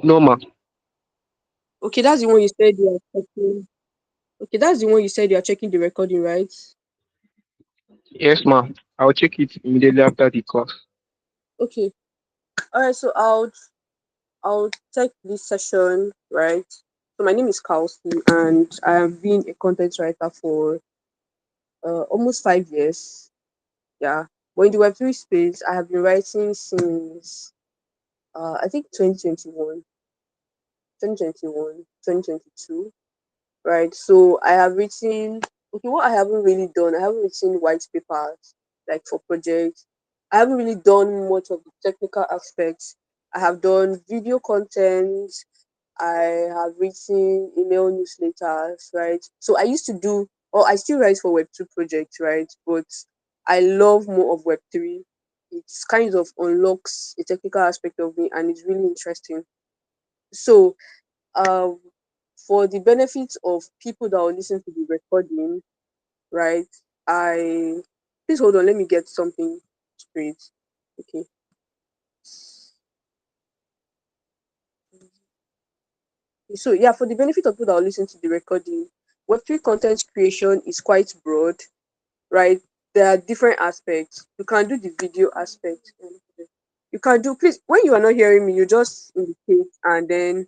No, ma. Okay, that's the one you said you are checking. Okay, that's the one you said you are checking the recording, right? Yes, ma. I'll check it immediately after the class. Okay. All right. So I'll take this session, right? So my name is Kelsey, and I have been a content writer for almost 5 years. Yeah. But in the Web3 space, I have been writing since I think 2022, right? So I have written, okay, what I haven't really done, I haven't written white papers like for projects. I haven't really done much of the technical aspects. I have done video content. I have written email newsletters, right? So I used to do, or I still write for Web2 projects, right? But I love more of Web3. It's kind of unlocks a technical aspect of me and it's really interesting. So, um, for the benefits of people that will listen to the recording, right? I Please hold on, let me get something straight. Okay. So yeah, for the benefit of people that will listen to the recording, Web3 content creation is quite broad, right? There are different aspects. You can do the video aspect. You can do, please, when you are not hearing me, you just indicate, and then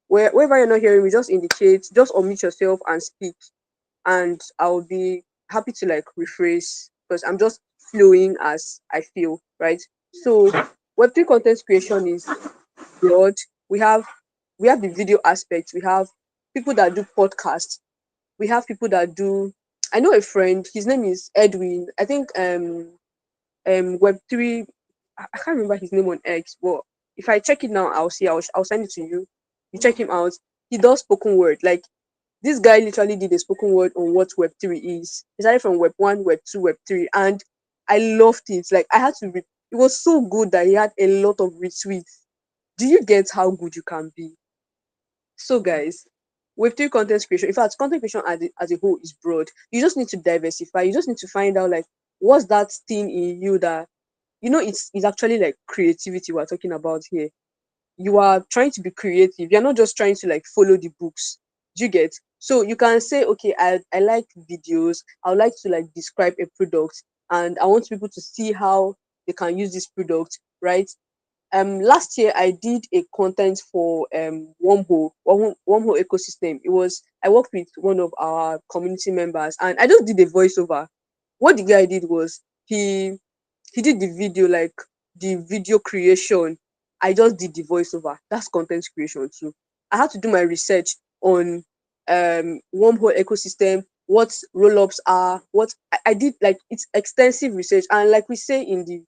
wherever you're not hearing me, just indicate, just unmute yourself and speak, and I'll be happy to like rephrase because I'm just flowing as I feel, right? So Web3 content creation is broad. We have we have the video aspect, we have people that do podcasts, we have people that do, I know a friend, his name is Edwin. I think Web3, I can't remember his name on X, but if I check it now, I'll see, I'll send it to you. You check him out. He does spoken word. Like this guy literally did a spoken word on what Web3 is. He started from Web1, Web2, Web3, and I loved it. Like I had to it was so good that he had a lot of retweets. Do you get how good you can be? So guys, Web3 content creation, in fact, content creation as a whole is broad. You just need to diversify. You just need to find out like what's that thing in you that it's actually like creativity we're talking about here. You are trying to be creative. You're not just trying to like follow the books. Do you get? So you can say, okay, I like videos. I would like to like describe a product and I want people to see how they can use this product, right? Last year I did a content for wormhole ecosystem. It was I worked with one of our community members and I just did a voiceover. What the guy did was he did the video, like the video creation. I just did the voiceover. That's content creation too. I had to do my research on wormhole ecosystem, what roll-ups are, what I did, like it's extensive research. And like we say in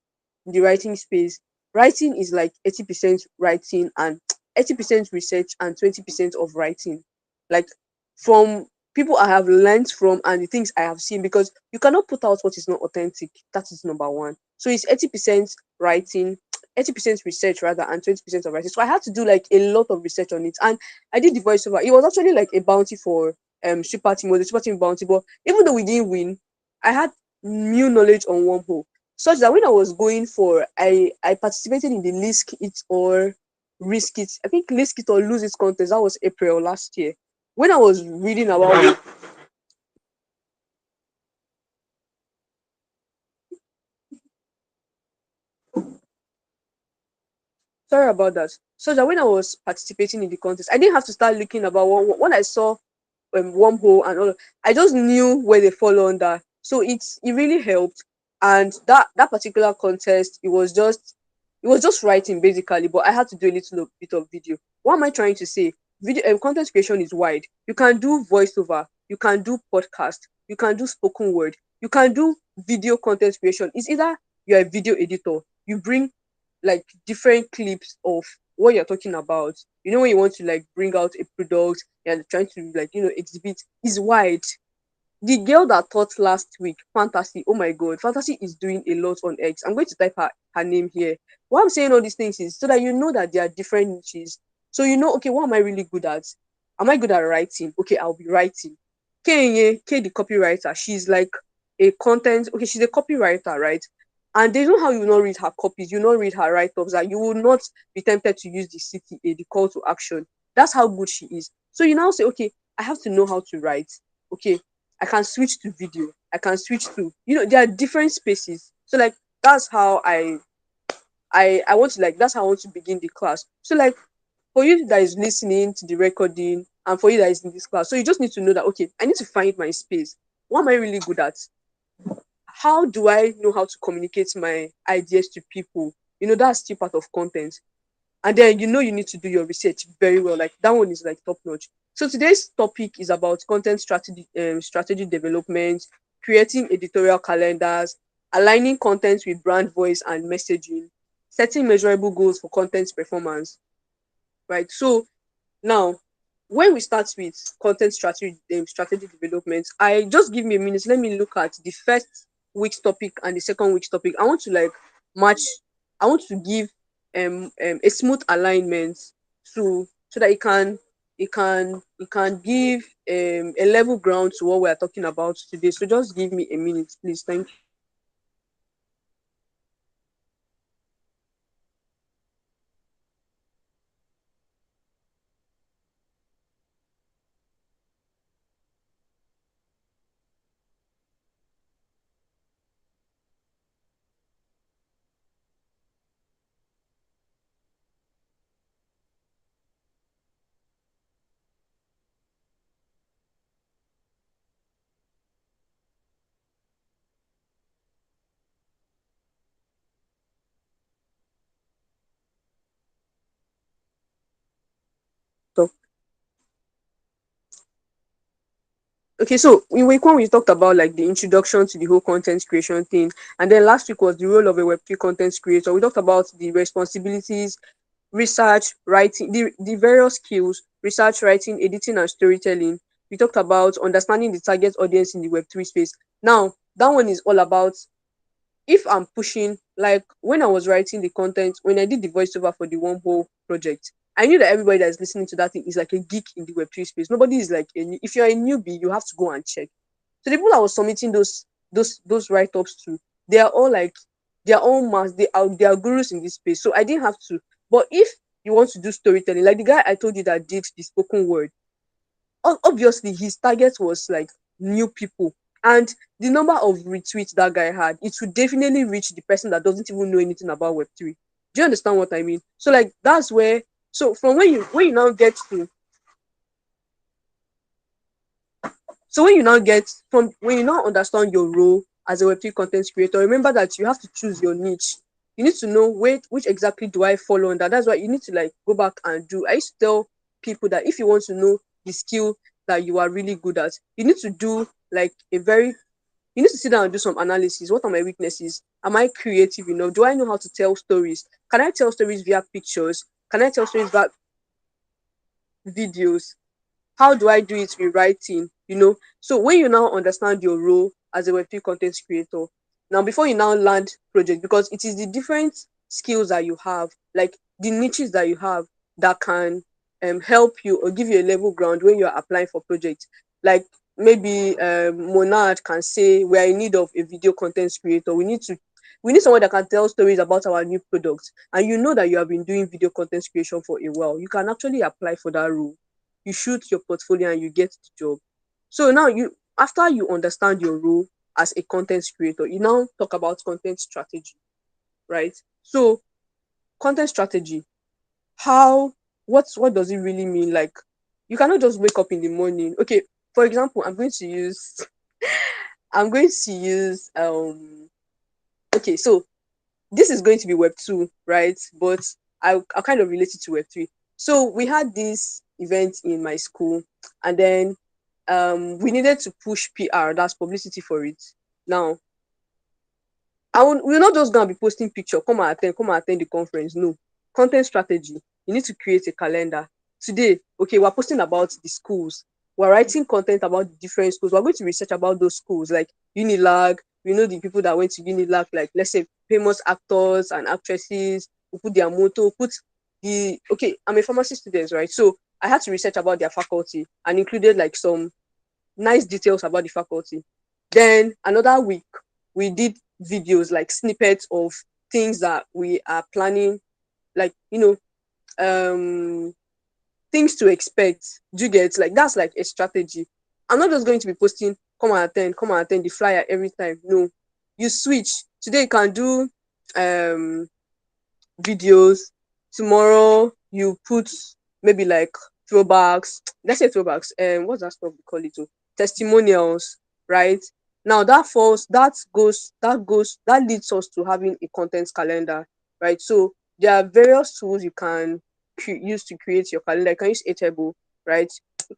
the writing space, writing is like 80% writing and 80% research and 20% of writing. Like from people I have learned from and the things I have seen, because you cannot put out what is not authentic. That is number one. So it's 80% writing, 80% research rather, and 20% of writing. So I had to do like a lot of research on it. And I did the voiceover. It was actually like a bounty for Super Team, or the Super Team bounty. But even though we didn't win, I had new knowledge on wormhole. Such that when I was going for I participated in the Lisk It or Risk It. I think Lisk It or Lose It contest. That was April last year. When I was reading about it, sorry about that. So that when I was participating in the contest, I didn't have to start looking about when I saw wormhole and all. I just knew where they fall under. So it really helped. And that particular contest, it was just writing basically, but I had to do a little bit of video. What am I trying to say? Video content creation is wide. You can do voiceover, you can do podcast, you can do spoken word, you can do video content creation. It's either you're a video editor, you bring like different clips of what you're talking about. When you want to like bring out a product and trying to like exhibit, is wide. The girl that taught last week, Fantasy, oh my god, Fantasy is doing a lot on X. I'm going to type her name here. Why I'm saying all these things is so that you know that there are different niches. So okay, what am I really good at? Am I good at writing? Okay, I'll be writing. K, the copywriter, she's like a content, okay, she's a copywriter, right? And there's no how you will not read her copies, you will not read her write-ups, that you will not be tempted to use the CTA, the call to action. That's how good she is. So you now say, okay, I have to know how to write. Okay, I can switch to video. I can switch to, there are different spaces. So like that's how I want to, like, that's how I want to begin the class. So like for you that is listening to the recording and for you that is in this class, so you just need to know that, okay, I need to find my space. What am I really good at? How do I know how to communicate my ideas to people? That's still part of content. And then you need to do your research very well. Like that one is like top notch. So today's topic is about content strategy development, creating editorial calendars, aligning content with brand voice and messaging, setting measurable goals for content performance. Right. So now, when we start with content strategy development, I just give me a minute. Let me look at the first week's topic and the second week's topic. I want to like match. I want to give a smooth alignment so that it can give a level ground to what we are talking about today. So just give me a minute, please. Thank you. So, okay, so in week one we talked about like the introduction to the whole content creation thing, and then last week was the role of a Web3 content creator. We talked about the responsibilities, research, writing, the various skills, research, writing, editing, and storytelling. We talked about understanding the target audience in the Web3 space. Now, that one is all about, if I'm pushing, like when I was writing the content, when I did the voiceover for the one whole project, I knew that everybody that's listening to that thing is like a geek in the Web3 space. Nobody is like, if you're a newbie, you have to go and check. So the people I was submitting those write-ups to, they are all like their own mass, they are gurus in this space. So I didn't have to. But if you want to do storytelling, like the guy I told you that did the spoken word, obviously his target was like new people, and the number of retweets that guy had, it would definitely reach the person that doesn't even know anything about Web3. Do you understand what I mean? So like that's where, so from when you now get to, so when you now get from when you now understand your role as a Web3 content creator, remember that you have to choose your niche. You need to know which exactly do I follow under. That's why you need to like go back and do. I used to tell people that if you want to know the skill that you are really good at, you need to do like you need to sit down and do some analysis. What are my weaknesses? Am I creative enough? Do I know how to tell stories? Can I tell stories via pictures? Can I tell stories via videos? How do I do it with writing? So when you now understand your role as a Web3 content creator, now before you now land project, because it is the different skills that you have, like the niches that you have, that can help you or give you a level ground when you're applying for projects. Like maybe Monad can say we are in need of a video content creator. We need someone that can tell stories about our new products, and you know that you have been doing video content creation for a while. You can actually apply for that role. You shoot your portfolio and you get the job. So now after you understand your role as a content creator, you now talk about content strategy, right? So content strategy, how what does it really mean? Like you cannot just wake up in the morning. Okay, for example, I'm going to use okay, so this is going to be Web2, right? But I kind of relate it to Web3. So we had this event in my school, and then we needed to push PR, that's publicity for it. Now, we're not just gonna be posting picture, come and attend the conference. No. Content strategy. You need to create a calendar. Today, okay, we're posting about the schools. We're writing content about the different schools. We're going to research about those schools, like Unilag. We know the people that went to Unilag, like let's say famous actors and actresses who put their motto, put the okay, I'm a pharmacy student, right? So I had to research about their faculty and included like some nice details about the faculty. Then another week, we did videos, like snippets of things that we are planning, like things to expect. Do you get, like, that's like a strategy. I'm not just going to be posting come and attend the flyer every time. No, you switch. Today you can do um videos. Tomorrow you put maybe like throwbacks. Let's say throwbacks. What's that stuff we call it? Testimonials, right? Now that leads us to having a content calendar, right? So there are various tools you can use to create your calendar. You can use Airtable, right? You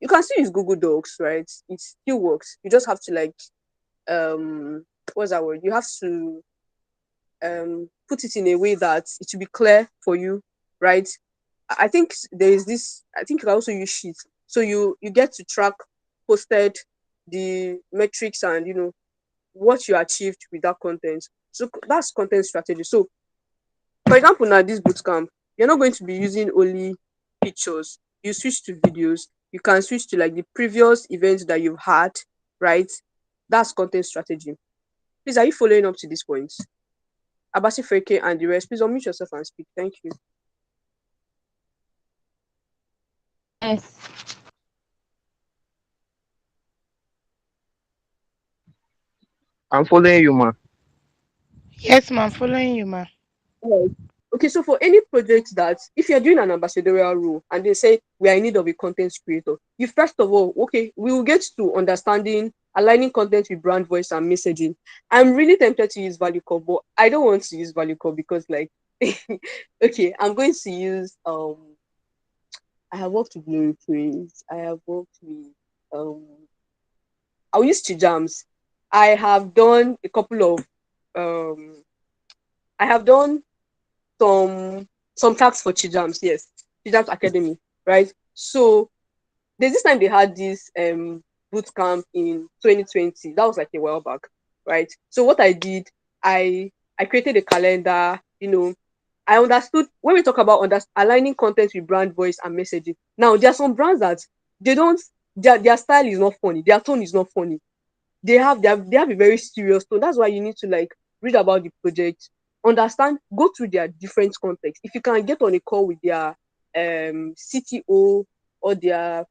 can still use Google Docs, right? It still works. You just have to like what's that word? You have to put it in a way that it will be clear for you, right? I think there is this. I think you can also use Sheets, so you get to track posted the metrics and what you achieved with that content. So that's content strategy. So for example, now this bootcamp, you're not going to be using only pictures. You switch to videos. You can switch to like the previous events that you've had, right? That's content strategy. Please, are you following up to this point? Abasi Freke and the rest, please unmute yourself and speak. Thank you. Yes. I'm following you, ma. Yes, ma'am. Following you, ma'am. Right. Okay, so for any project that if you're doing an ambassadorial role and they say we are in need of a content creator, you first of all, okay, we will get to understanding aligning content with brand voice and messaging. I'm really tempted to use ValueCore, but I don't want to use ValueCore because like okay, I'm going to use I have worked with Glory Praise, I have worked with I'll use Chijams. I have done a couple of um I have done some tasks for Chijams, yes, Chijams Academy, right? So there's this time they had this boot camp in 2020. That was like a while back, right? So what I did, I created a calendar. I understood when we talk about aligning content with brand voice and messaging. Now there are some brands that they don't their style is not funny, their tone is not funny. They have a very serious tone. That's why you need to like read about the project, understand, go through their different context. If you can get on a call with their CTO or their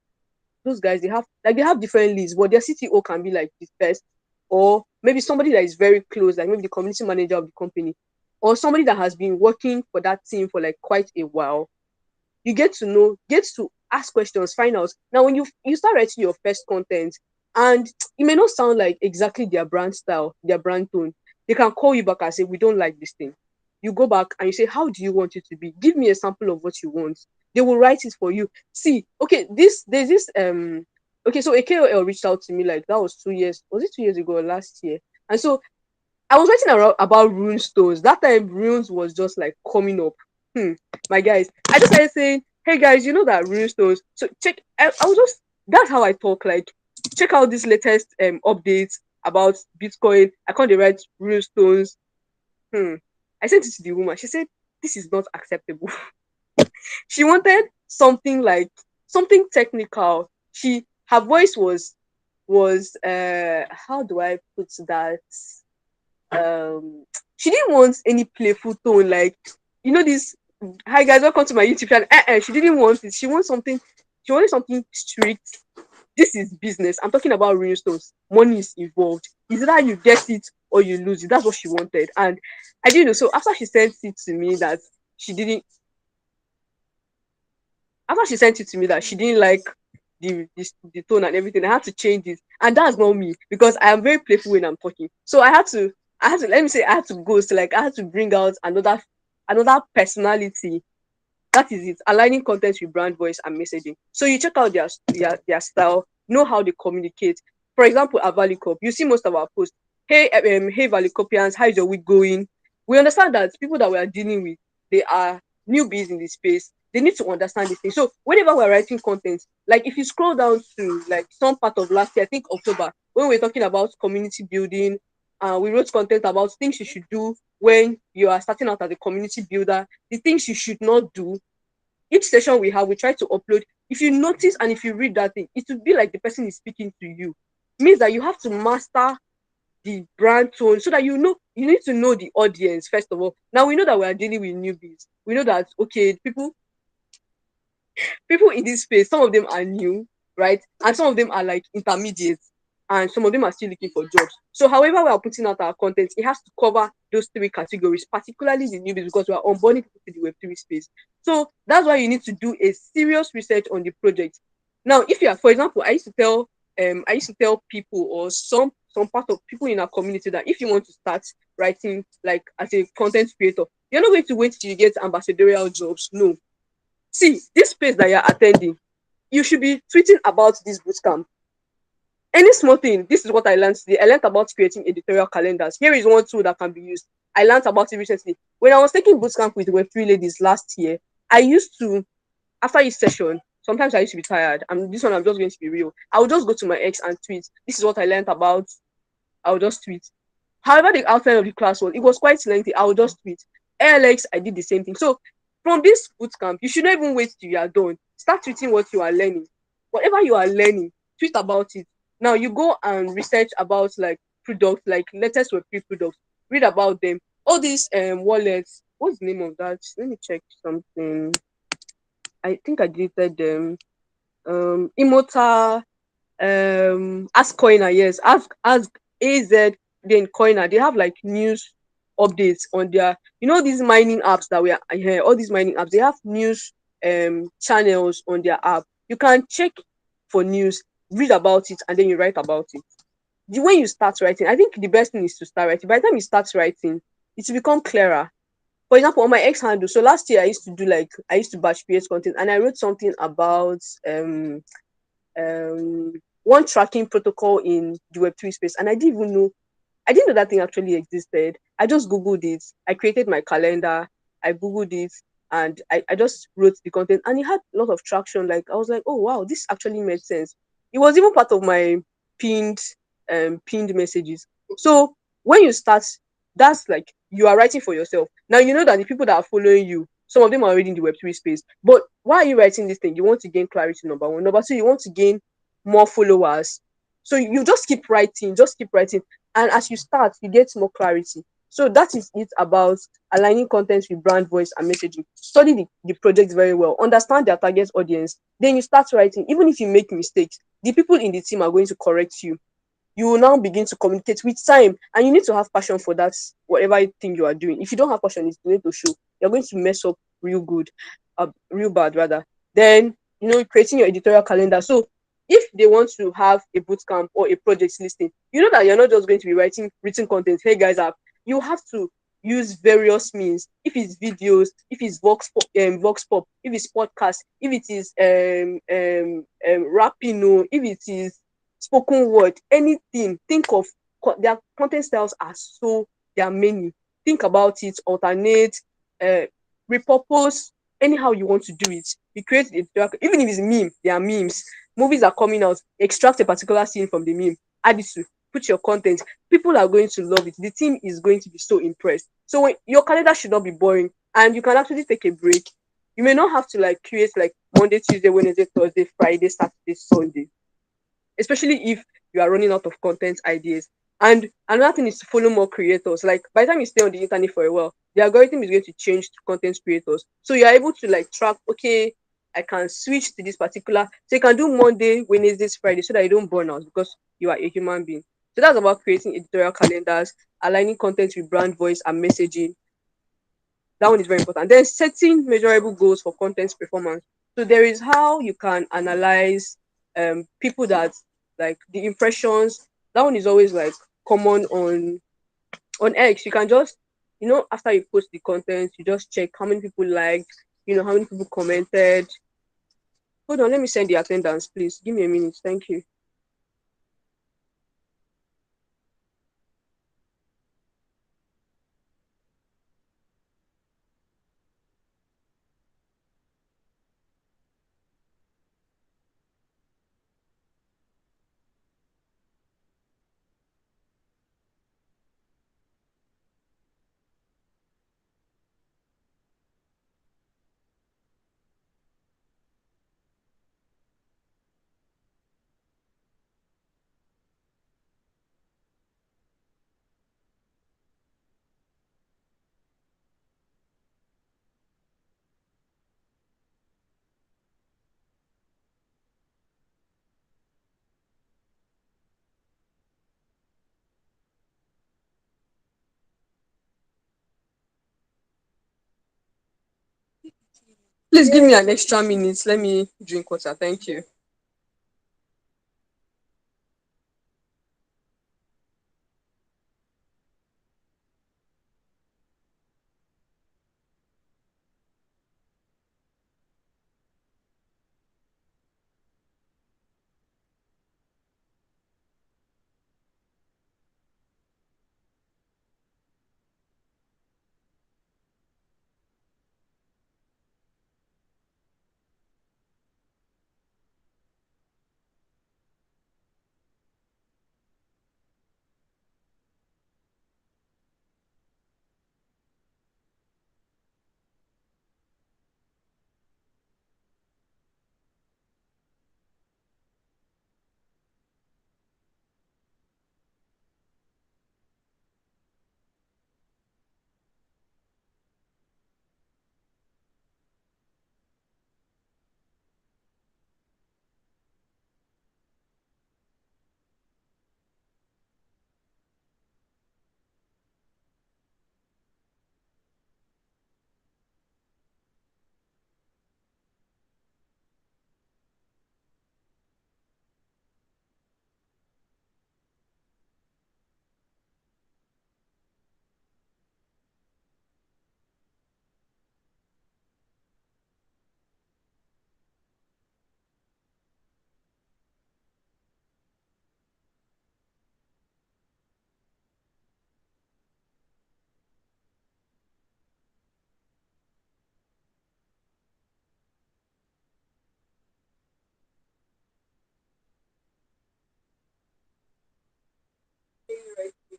those guys, they have different leads, but their CTO can be like the first, or maybe somebody that is very close, like maybe the community manager of the company, or somebody that has been working for that team for like quite a while. You get to ask questions, find out. Now when you start writing your first content, and it may not sound like exactly their brand style, their brand tone, they can call you back and say, we don't like this thing. You go back and you say, how do you want it to be? Give me a sample of what you want. They will write it for you. See, okay, there's this okay, so a KOL reached out to me, like that was 2 years, was it 2 years ago or last year? And so I was writing about rune stones. That time runes was just like coming up. My guys, I just started saying, hey guys, you know that rune stones. So check. I was just that's how I talk. Like, check out this latest updates about Bitcoin. I can't write rune stones. I sent it to the woman. She said this is not acceptable. She wanted something like something technical. Her voice was how do I put that? um she didn't want any playful tone, like this, hi guys, welcome to my YouTube channel. She didn't want it. She wanted something strict. This is business. I'm talking about real stones. Money is involved. Is either you get it or you lose it. That's what she wanted. And I didn't know. So after she sent it to me that she didn't after she sent it to me that she didn't like the tone and everything, I had to change it. And that's not me, because I am very playful when I'm talking. So I had to let me say I had to go. So like I had to bring out another personality. That is it. Aligning content with brand voice and messaging. So you check out their style, know how they communicate. For example, at ValueCorp, you see most of our posts. Hey ValueCorpians, how is your week going? We understand that people that we are dealing with, they are newbies in this space. They need to understand this thing. So whenever we're writing content, like if you scroll down to like some part of last year, I think October, when we are talking about community building, we wrote content about things you should do when you are starting out as a community builder, the things you should not do. Each session we try to upload. If you notice and if you read that thing, it would be like the person is speaking to you. It means that you have to master the brand tone, so that you know you need to know the audience first of all. Now we know that we are dealing with newbies. We know that okay, people in this space, some of them are new, right? And some of them are like intermediates, and some of them are still looking for jobs. So, however, we are putting out our content, it has to cover those three categories, particularly the newbies, because we are onboarding people to the Web3 space. So, that's why you need to do a serious research on the project. Now, if you are, for example, I used to tell people or some part of people in our community that if you want to start writing like as a content creator, you're not going to wait till you get ambassadorial jobs. No, see, this space that you're attending, you should be tweeting about this bootcamp. Any small thing, this is what I learned today. I learned about creating editorial calendars. Here is one tool that can be used. I learned about it recently. When I was taking bootcamp with Web3 ladies last year, I used to, after each session, sometimes I used to be tired. And this one, I'm just going to be real. I would just go to my ex and tweet. This is what I learned about. I would just tweet. However, the outline of the class was, it was quite lengthy. I would just tweet. ALX, I did the same thing. So from this bootcamp, you should not even wait till you are done. Start tweeting what you are learning. Whatever you are learning, tweet about it. Now you go and research about like products, like latest Web3 products. Read about them. All these wallets. What's the name of that? Let me check something. I think I deleted them. Immortal, Ask Coiner, yes, ask AZ, then Coiner. They have like news updates on their, these mining apps that we are here, all these mining apps, they have news channels on their app. You can check for news, read about it, and then you write about it. When you start writing, I think the best thing is to start writing. By the time you start writing, it will become clearer. For example, on my X handle, so last year I used to batch create content, and I wrote something about um one tracking protocol in the Web3 space, and I didn't know that thing actually existed. I just googled it. I created my calendar. I googled it, and I just wrote the content, and it had a lot of traction. Like I was like, oh wow, this actually made sense. It was even part of my pinned pinned messages. So when you start, that's like you are writing for yourself. Now you know that the people that are following you, some of them are already in the Web3 space. But why are you writing this thing? You want to gain clarity, number one. Number two, you want to gain more followers. So you just keep writing. And as you start, you get more clarity. So that is it about aligning content with brand voice and messaging. Study the project very well, understand their target audience. Then you start writing. Even if you make mistakes, the people in the team are going to correct you. You will now begin to communicate with time, and you need to have passion for that, whatever thing you are doing. If you don't have passion, it's going to show. You're going to mess up real good, real bad rather. Then creating your editorial calendar. So if they want to have a bootcamp or a project listing, you know that you're not just going to be writing written content. Hey guys, you have to use various means. If it's videos, if it's vox pop, if it's podcast, if it is rapping, if it is spoken word, anything. Think of their content styles are so there are many. Think about it, alternate, uh, repurpose, anyhow you want to do it. You create it, even if it's meme, there are memes. Movies are coming out, extract a particular scene from the meme, add it to put your content. People are going to love it. The team is going to be so impressed. So when your calendar should not be boring, and you can actually take a break. You may not have to like create like Monday, Tuesday, Wednesday, Thursday, Friday, Saturday, Sunday, especially if you are running out of content ideas. And another thing is to follow more creators. Like by the time you stay on the internet for a while, the algorithm is going to change to content creators. So you're able to like track, okay, I can switch to this particular. So you can do Monday, Wednesdays, Friday, so that you don't burn out because you are a human being. So that's about creating editorial calendars, aligning content with brand voice and messaging. That one is very important. Then setting measurable goals for content performance. So there is how you can analyze people that like the impressions. That one is always like common on X. You can just after you post the content, you just check how many people liked, how many people commented. Hold on, let me send the attendance, please. Give me a minute. Thank you. Please give me an extra minute. Let me drink water. Thank you.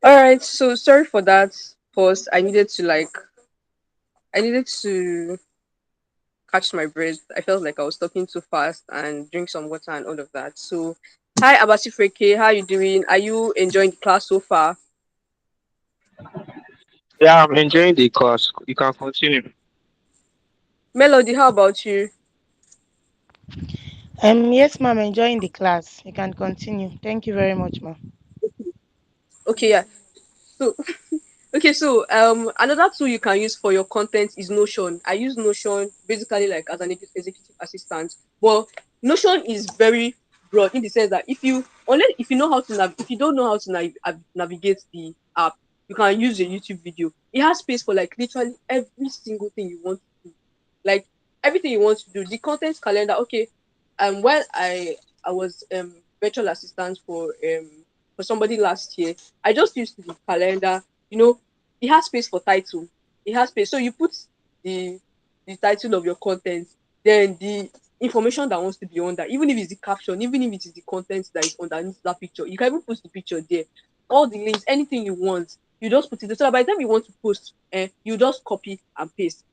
All right. So sorry for that pause. I needed to catch my breath. I felt like I was talking too fast and drink some water and all of that. So hi Abasi Freke, how you doing? Are you enjoying the class so far? Yeah, I'm enjoying the course. You can continue. Melody, how about you? Yes, ma'am, enjoying the class. You can continue. Thank you very much, ma'am. Okay, yeah. So okay, so another tool you can use for your content is Notion. I use Notion basically like as an executive assistant. But Notion is very broad in the sense that if you know how to if you don't know how to navigate the app, you can use a YouTube video. It has space for like literally every single thing you want to do. Like everything you want to do. The content calendar, okay. While I was virtual assistant for somebody last year, I just used the calendar. You know, it has space for title. It has space. So you put the the title of your content, then the information that wants to be under, even if it's the caption, even if it is the content that is underneath that picture, you can even put the picture there. All the links, anything you want, you just put it there. So that by the time you want to post, you just copy and paste.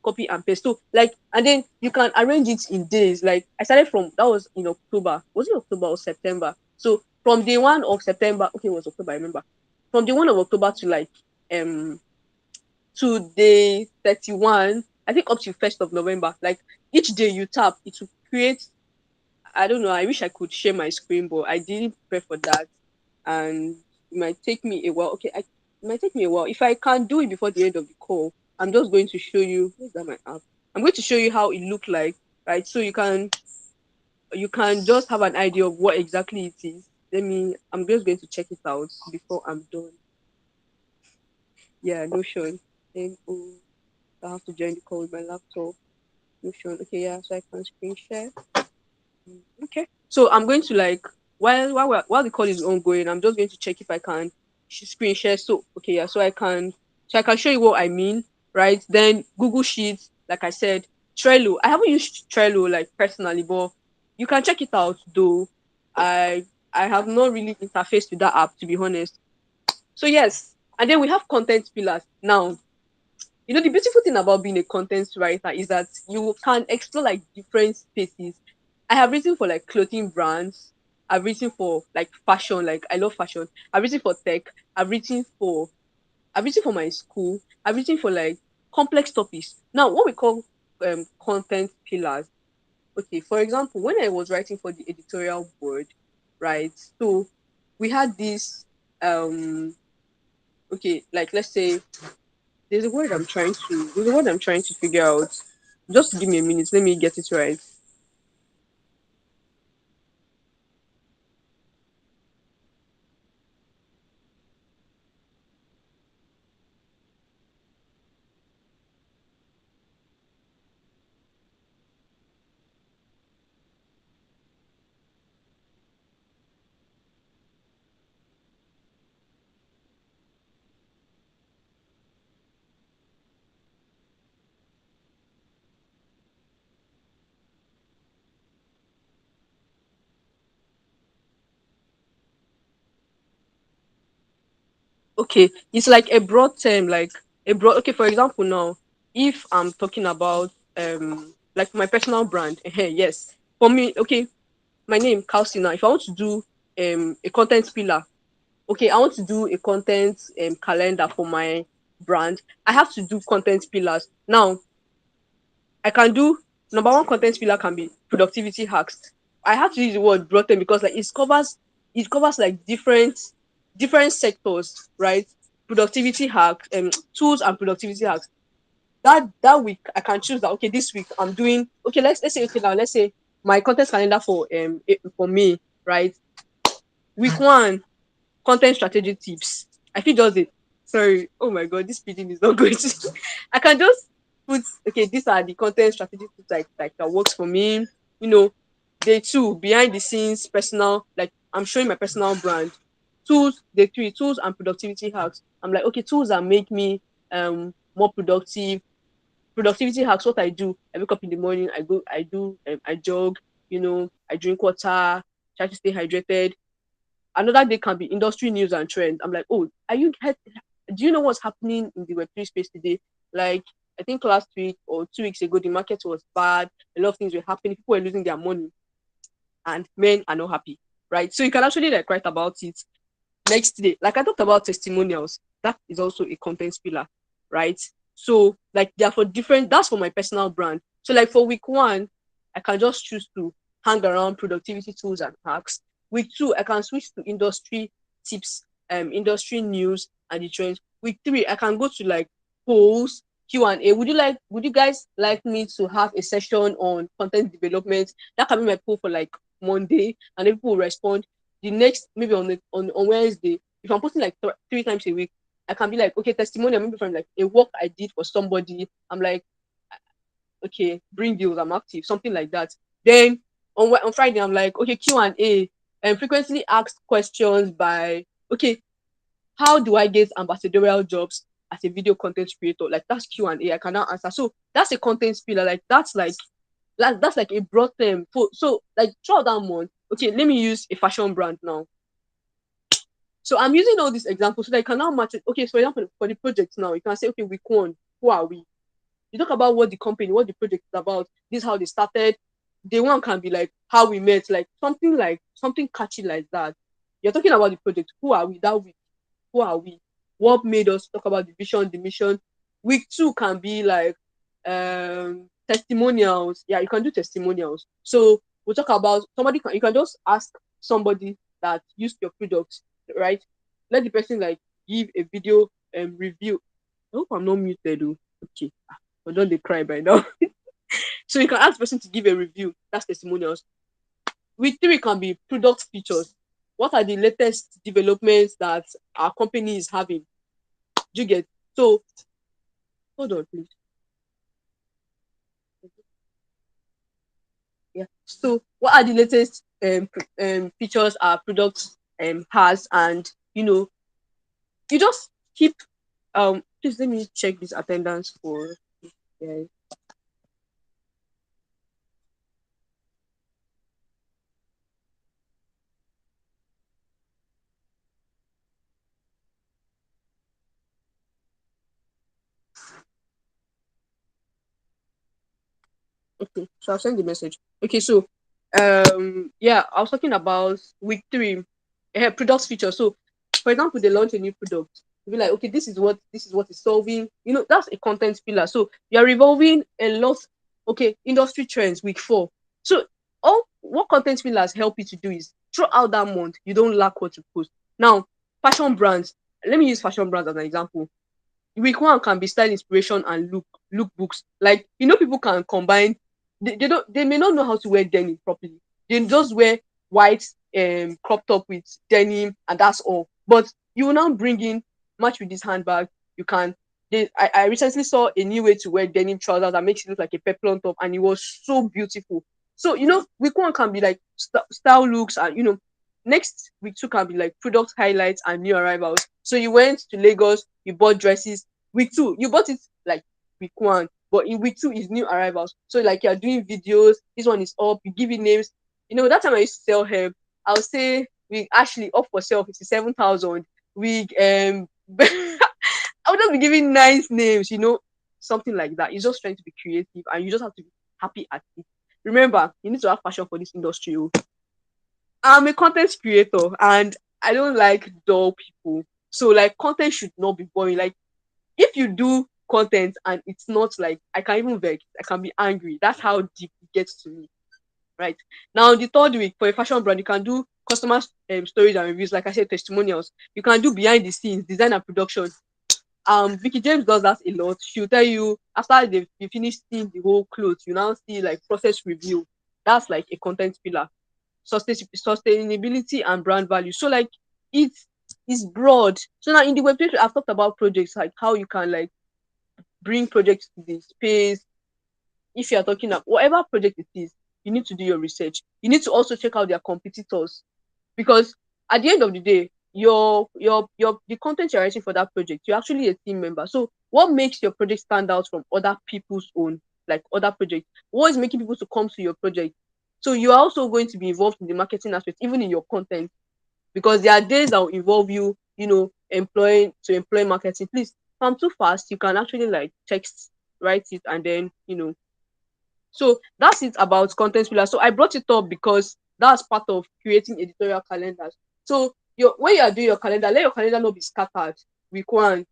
So like, and then you can arrange it in days. Like I started from that was in October. Was it October or September? So from day 1 of September, okay, it was October, I remember. From day 1 of October to like um to day 31, I think up to 1st of November. Like each day you tap, it will create. I don't know. I wish I could share my screen, but I didn't prepare for that, and it might take me a while. Okay, it might take me a while. If I can't do it before the end of the call, I'm just going to show you. Where's that my app? I'm going to show you how it looked like, right? So you can just have an idea of what exactly it is. I'm just going to check it out before I'm done. Yeah, Notion. Then I have to join the call with my laptop. Notion. Okay, yeah, so I can screen share. Okay. So I'm going to like while the call is ongoing, I'm just going to check if I can screen share. So okay, yeah, so I can show you what I mean, right? Then Google Sheets, like I said, Trello. I haven't used Trello like personally, but you can check it out though. I have not really interfaced with that app to be honest. So yes, and then we have content pillars. Now, the beautiful thing about being a content writer is that you can explore like different spaces. I have written for like clothing brands. I've written for like fashion, like I love fashion. I've written for tech. I've written for I've written for my school. I've written for like complex topics. Now, what we call content pillars. Okay, for example, when I was writing for the editorial board, right? So we had this okay, like let's say there's a word I'm trying to figure out. Just give me a minute. Let me get it right. Okay, it's like a broad term, like a broad. Okay, for example, now if I'm talking about like my personal brand, yes, for me, okay, my name Kelsey. Now, if I want to do a content pillar, okay, I want to do a content calendar for my brand. I have to do content pillars. Now, I can do number one content pillar can be productivity hacks. I have to use the word broad term because like it covers like different sectors, right? Productivity hacks, tools and productivity hacks. That week I can choose that okay, this week I'm doing okay, let's say okay now, let's say my content calendar for me, right? Week one, content strategy tips. I feel just it. Sorry. Oh my god, this speeding is not good. I can just put okay, these are the content strategy tips like that works for me. You know, day two, behind the scenes, personal, like I'm showing my personal brand. Tools, day three, tools and productivity hacks. I'm like, okay, tools that make me more productive. Productivity hacks, what I do, I wake up in the morning, I jog, I drink water, try to stay hydrated. Another day can be industry news and trends. I'm like, oh, do you know what's happening in the Web3 space today? Like, I think last week or 2 weeks ago, the market was bad. A lot of things were happening. People were losing their money, and men are not happy, right? So you can actually like write about it next day. Like I talked about testimonials, that is also a content pillar, right? So like they are for different. That's for my personal brand. So like for week one, I can just choose to hang around productivity tools and hacks. Week two, I can switch to industry tips, industry news and the trends. Week three, I can go to like polls, Q&A. Would you guys like me to have a session on content development? That can be my poll for like Monday, and then people will respond. The next maybe on Wednesday, if I'm posting like three times a week, I can be like, okay, testimonial maybe from like a work I did for somebody. I'm like, okay, bring deals, I'm active, something like that. Then on Friday, I'm like, okay, Q&A, and frequently asked questions by okay, how do I get ambassadorial jobs as a video content creator? Like that's Q&A, I cannot answer. So that's a content pillar. Like that's like a broad term. So like throughout that month, okay, let me use a fashion brand now. So I'm using all these examples so that I can now match it. Okay, so for example, for the project now, you can say, okay, week one, who are we? You talk about what the company, what the project is about. This is how they started. Day one can be like how we met, like something catchy like that. You're talking about the project. Who are we that week? Who are we? What made us talk about the vision, the mission? Week two can be like testimonials. Yeah, you can do testimonials. So we'll talk about you can just ask somebody that used your product, right? Let the person like give a video review. I hope I'm not muted though. Okay. But don't they cry by now? So you can ask the person to give a review. That's testimonials. Week three can be product features. What are the latest developments that our company is having? Do you get? So hold on, please. Yeah. So what are the latest features our product has, and you just keep please let me check this attendance for yeah. Okay, so I'll send the message. Okay, so yeah, I was talking about week three, product feature. So for example, they launch a new product. You be like, okay, this is what it's solving. That's a content pillar. So you're revolving a lot. Okay, industry trends, week four. So all what content pillars help you to do is throughout that month, you don't lack what to post. Now, fashion brands. Let me use fashion brands as an example. week one can be style inspiration and lookbooks. Like, people can combine. They may not know how to wear denim properly. They just wear white crop top with denim and that's all. But you will now bring in match with this handbag. You can. I recently saw a new way to wear denim trousers that makes it look like a peplon top, and it was so beautiful. So week one can be like style looks, and next week two can be like product highlights and new arrivals. So you went to Lagos, you bought dresses. Week two, you bought it like week one, but in week two is new arrivals. So like you're doing videos, this one is up, you give it names. That time I used to sell hair, I'll say we actually up for sale 57,000. We I would just be giving nice names, something like that. It's just trying to be creative and you just have to be happy at it. Remember, you need to have passion for this industry. Oh. I'm a content creator and I don't like dull people. So like content should not be boring. Like if you do content and it's not like I can even vex, I can be angry. That's how deep it gets to me. Right. Now the third week for a fashion brand, you can do customer stories and reviews, like I said, testimonials. You can do behind the scenes, design and production. Vicky James does that a lot. She'll tell you after you finish seeing the whole clothes, you now see like process review. That's like a content pillar. Sustainability and brand value. So like it is broad. So now in the web page, I've talked about projects, like how you can like bring projects to the space. If you are talking about whatever project it is, you need to do your research. You need to also check out their competitors, because at the end of the day, your the content you're writing for that project, you're actually a team member. So what makes your project stand out from other people's own, like other projects? What is making people to come to your project? So you are also going to be involved in the marketing aspect, even in your content, because there are days that will involve you, employ marketing. Please, if I'm too fast, you can actually like text, write it, and then so that's it about content pillar. So I brought it up because that's part of creating editorial calendars. So when you are doing your calendar, let your calendar not be scattered. Week one,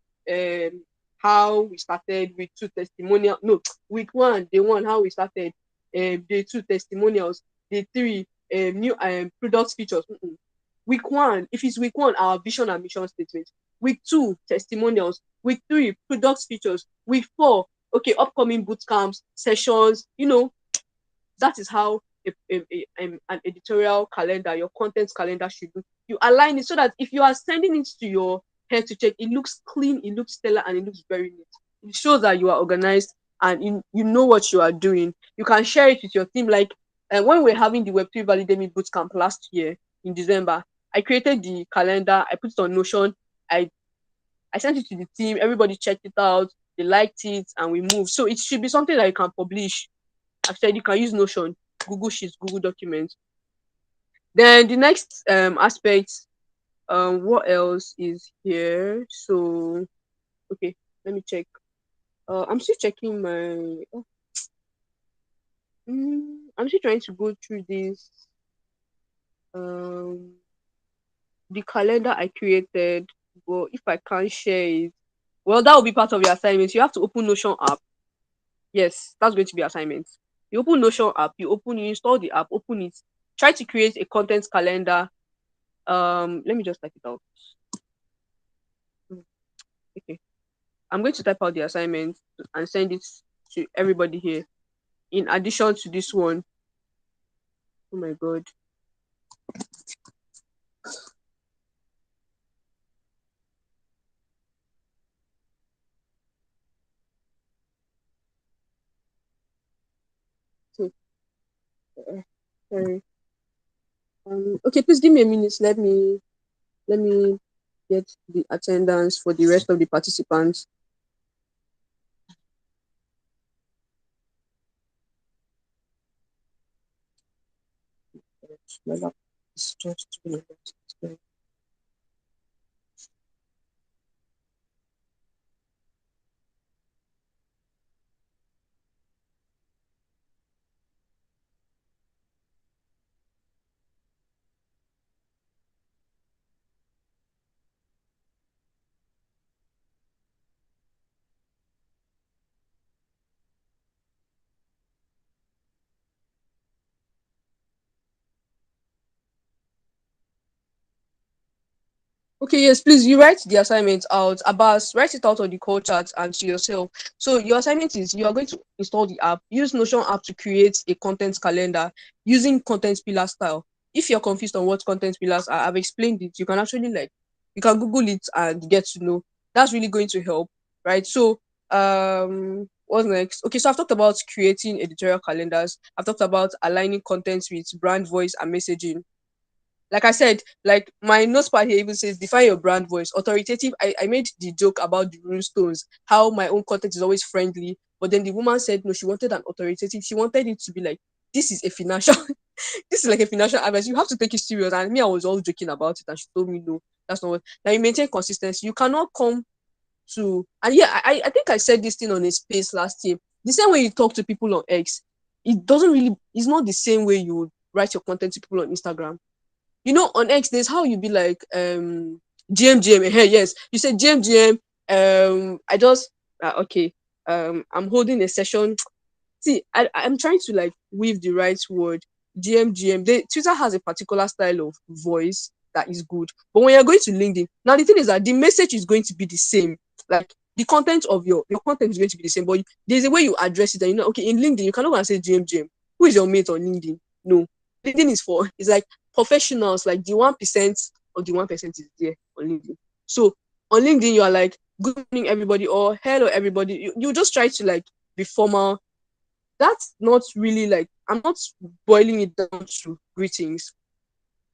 how we started. Week two, testimonial. No, week one, day one, how we started. Day two, testimonials. Day three, new product features. Week one, if it's week one, our vision and mission statement. Week two, testimonials. Week three, product features. Week four, okay, upcoming boot camps, sessions. That is how an editorial calendar, your content calendar should look. You align it so that if you are sending it to your head to check, it looks clean, it looks stellar, and it looks very neat. It shows that you are organized and you know what you are doing. You can share it with your team. Like when we were having the Web3 Validate boot camp last year in December, I created the calendar, I put it on Notion, I sent it to the team, everybody checked it out, they liked it, and we moved. So it should be something that you can publish. I've said you can use Notion, Google Sheets, Google Documents. Then the next aspect, what else is here? So okay, let me check. I'm still checking my. I'm still trying to go through this. Um, the calendar I created, but if I can't share it, well, that will be part of your assignment. You have to open Notion app. Yes, that's going to be assignment. You open Notion app, you install the app, open it, try to create a content calendar. Let me just type it out. Okay. I'm going to type out the assignment and send it to everybody here. In addition to this one, oh my god. So, sorry. Okay, please give me a minute. Let me get the attendance for the rest of the participants. My laptop is just Okay, yes, please. You write the assignment out. Abbas, write it out on the call chat and to yourself. So your assignment is you are going to install the app. Use Notion app to create a content calendar using content pillar style. If you're confused on what content pillars are, I've explained it. You can actually you can Google it and get to know. That's really going to help, right? So what's next? Okay, so I've talked about creating editorial calendars. I've talked about aligning content with brand voice and messaging. Like I said, like my notes part here even says define your brand voice. Authoritative. I made the joke about the runestones, how my own content is always friendly. But then the woman said no, she wanted an authoritative. She wanted it to be like, this is a financial, this is like a financial advice. You have to take it serious. And me, I was all joking about it, and she told me no, that's not what. Now you maintain consistency. You cannot come to, and yeah, I think I said this thing on a space last year. The same way you talk to people on X, it doesn't really, it's not the same way you write your content to people on Instagram. You know, on X, there's how you be like, GM, hey, yes, you said GM, I just, okay, I'm holding a session. See, I'm trying to like weave the right word. GM. Twitter has a particular style of voice that is good. But when you're going to LinkedIn, now the thing is that the message is going to be the same. Like the content of your content is going to be the same, but there's a way you address it. And you know, okay, in LinkedIn, you cannot go and say GM. Who is your mate on LinkedIn? No. LinkedIn is for, it's like professionals, like the 1% of the 1% is there on LinkedIn. So on LinkedIn, you are like, good morning, everybody, or hello, everybody. You just try to like be formal. That's not really like, I'm not boiling it down to greetings.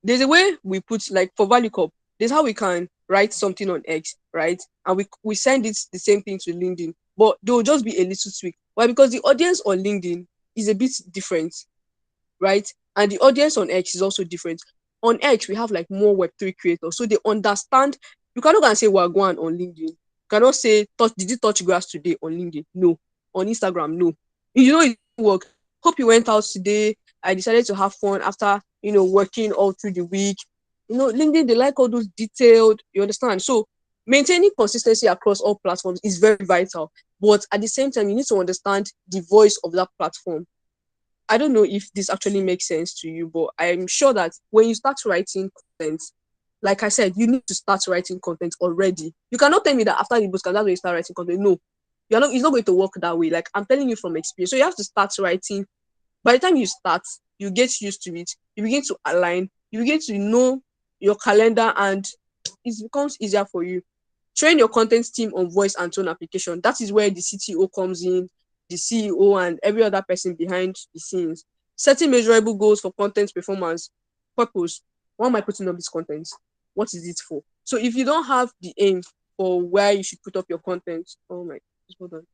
There's a way we put, like for value cup, there's how we can write something on X, right? And we send it the same thing to LinkedIn, but there will just be a little tweak. Why? Because the audience on LinkedIn is a bit different, right? And the audience on X is also different. On X, we have like more Web3 creators, so they understand. You cannot go and say Wagwan on LinkedIn. You cannot say, did you touch grass today on LinkedIn? No. On Instagram, no. You know it work. Hope you went out today. I decided to have fun after working all through the week. LinkedIn, they like all those detailed. You understand? So maintaining consistency across all platforms is very vital. But at the same time, you need to understand the voice of that platform. I don't know if this actually makes sense to you, but I'm sure that when you start writing content, like I said, you need to start writing content already. You cannot tell me that after the bootcamp, that's when you start writing content. No, you're not. It's not going to work that way. Like I'm telling you from experience. So you have to start writing. By the time you start, you get used to it. You begin to align. You begin to know your calendar, and it becomes easier for you. Train your content team on voice and tone application. That is where the CTO comes in, the CEO, and every other person behind the scenes. Setting measurable goals for content performance. Purpose. Why am I putting up this content? What is it for? So if you don't have the aim for where you should put up your content, oh my, just hold on.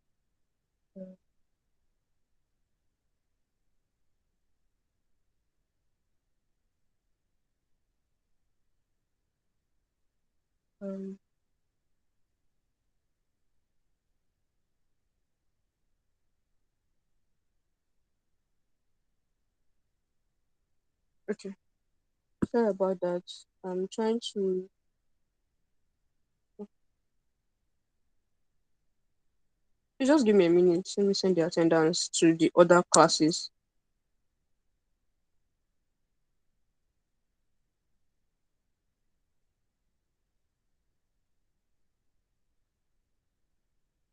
Um, okay, sorry about that. I'm trying to. You just give me a minute. Let me send the attendance to the other classes.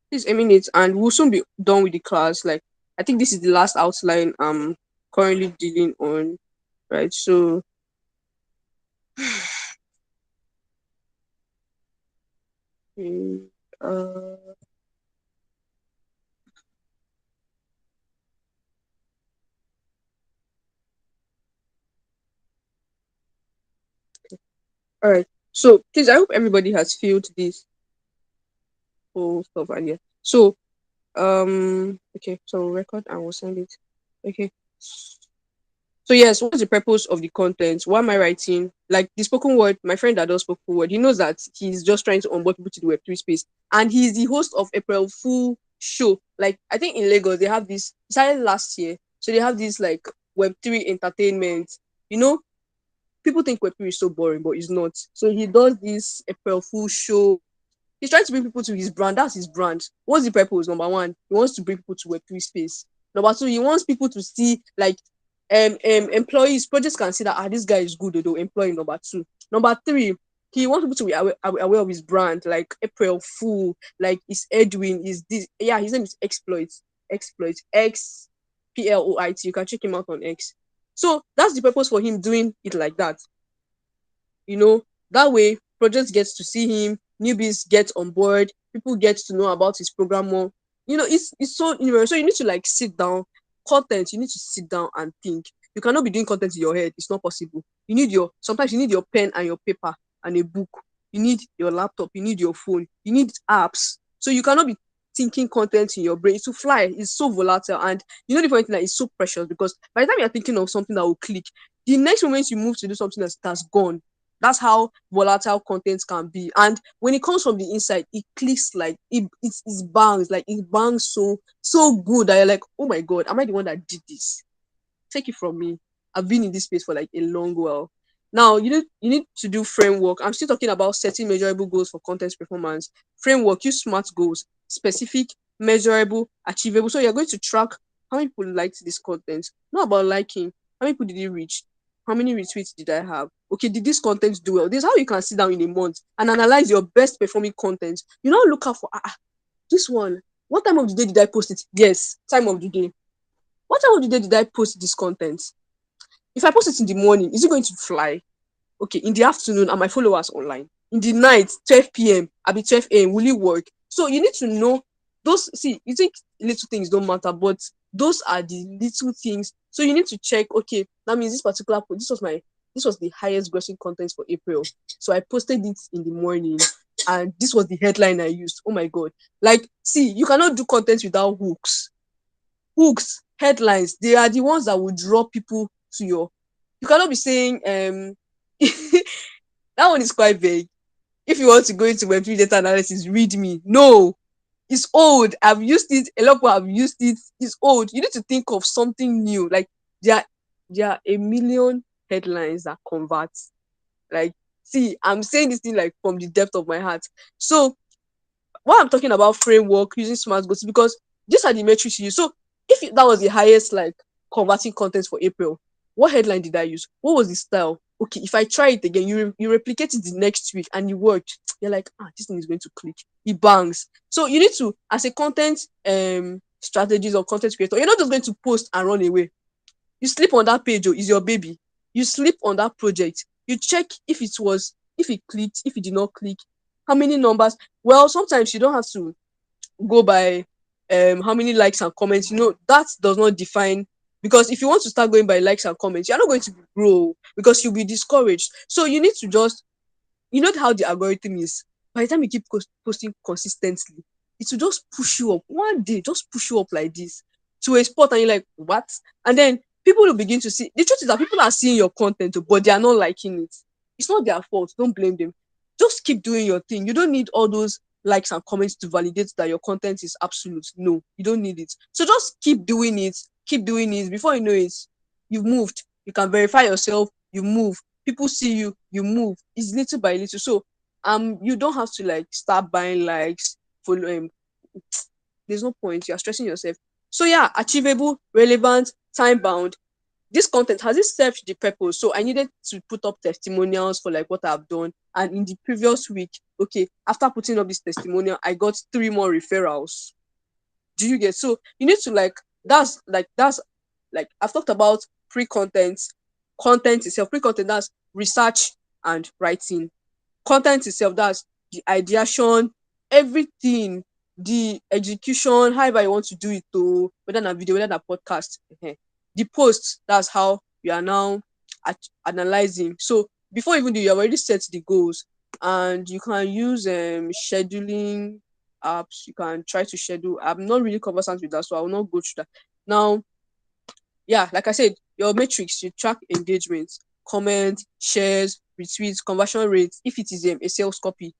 Please a minute, and we'll soon be done with the class. Like I think this is the last outline I'm currently dealing on, right? So mm, uh, all right. So please, I hope everybody has filled this whole stuff earlier. So okay, so record and we'll send it. Okay. So yes, what's the purpose of the content? Why am I writing? Like the spoken word, my friend that does spoken word, he knows that he's just trying to onboard people to the Web3 space. And he's the host of April Fool show. Like I think in Lagos they have this, it started last year. So they have this like Web3 entertainment. You know, people think Web3 is so boring, but it's not. So he does this April Fool show. He's trying to bring people to his brand. That's his brand. What's the purpose? Number one, he wants to bring people to Web3 space. Number two, he wants people to see like employees, projects can see that this guy is good, they'll employ him. Number two. Number three, He wants people to be aware of his brand, like April Fool, like is Edwin, is this. Yeah, his name is Exploit, Xploit. You can check him out on X. So that's the purpose for him doing it like that. That way projects gets to see him, newbies get on board, people get to know about his program more. It's so so you need to like sit down. Content, you need to sit down and think. You cannot be doing content in your head. It's not possible. Sometimes you need your pen and your paper and a book. You need your laptop, you need your phone, you need apps. So you cannot be thinking content in your brain. To fly is so volatile, and the funny thing that is so precious, because by the time you're thinking of something that will click, the next moment you move to do something that's gone. That's how volatile content can be. And when it comes from the inside, it clicks like it bangs, like it bangs so good that you're like, oh my god, am I the one that did this? Take it from me. I've been in this space for like a long while. Now you need to do framework. I'm still talking about setting measurable goals for content performance. Framework, use SMART goals: specific, measurable, achievable. So you're going to track how many people liked this content. Not about liking. How many people did it reach? How many retweets did I have? Okay, did this content do well? This is how you can sit down in a month and analyze your best performing content. You now look out for this one. What time of the day did I post it? Yes, time of the day. What time of the day did I post this content? If I post it in the morning, is it going to fly? Okay, in the afternoon, are my followers online? In the night, 12 p.m., I'll be 12 a.m., will it work? So you need to know those. See, you think little things don't matter, but those are the little things. So you need to check, okay, that means this was the highest grossing content for April. So I posted it in the morning and this was the headline I used. Oh my God. Like, see, you cannot do content without hooks, headlines. They are the ones that will draw people to you cannot be saying that one is quite vague. If you want to go into Web3 data analysis, read me. No, it's old. I've used it. A lot of people have used it. It's old. You need to think of something new. Like there are a million headlines that convert. Like, see, I'm saying this thing like from the depth of my heart. So why I'm talking about framework using smart goals, because these are the metrics you use. So if that was the highest like converting content for April, what headline did I use? What was the style? Okay, if I try it again, you replicate it the next week and it worked. You're like, this thing is going to click. It bangs. So you need to, as a content strategist or content creator, you're not just going to post and run away. You sleep on that page, is your baby. You sleep on that project. You check if it clicked, if it did not click, how many numbers. Well, sometimes you don't have to go by how many likes and comments. That does not define, because if you want to start going by likes and comments, you're not going to grow because you'll be discouraged. So you need to just, how the algorithm is. By the time you keep posting consistently, it will just push you up one day, just push you up like this to a spot, and you're like, what? And then people will begin to see. The truth is that people are seeing your content, but they are not liking it. It's not their fault. Don't blame them. Just keep doing your thing. You don't need all those likes and comments to validate that your content is absolute. No, you don't need it. So just keep doing it. Keep doing it. Before you know it, you've moved. You can verify yourself. You move. People see you. You move. It's little by little. So you don't have to like start buying likes, following. There's no point. You're stressing yourself. So yeah, achievable, relevant, time bound. This content, has it served the purpose? So I needed to put up testimonials for like what I've done. And in the previous week, okay, after putting up this testimonial, I got 3 more referrals. Do you get? So you need to that's I've talked about pre-content, content itself. Pre-content, that's research and writing. Content itself, that's the ideation, everything, the execution, however you want to do it, to whether na video, whether na podcast. The post, that's how you are now analyzing. So before even you have already set the goals, and you can use scheduling apps. You can try to schedule. I'm not really conversant with that, so I will not go through that now. Yeah, like I said, your metrics, you track engagement, comment, shares, retweets, conversion rates. If it is a sales copy,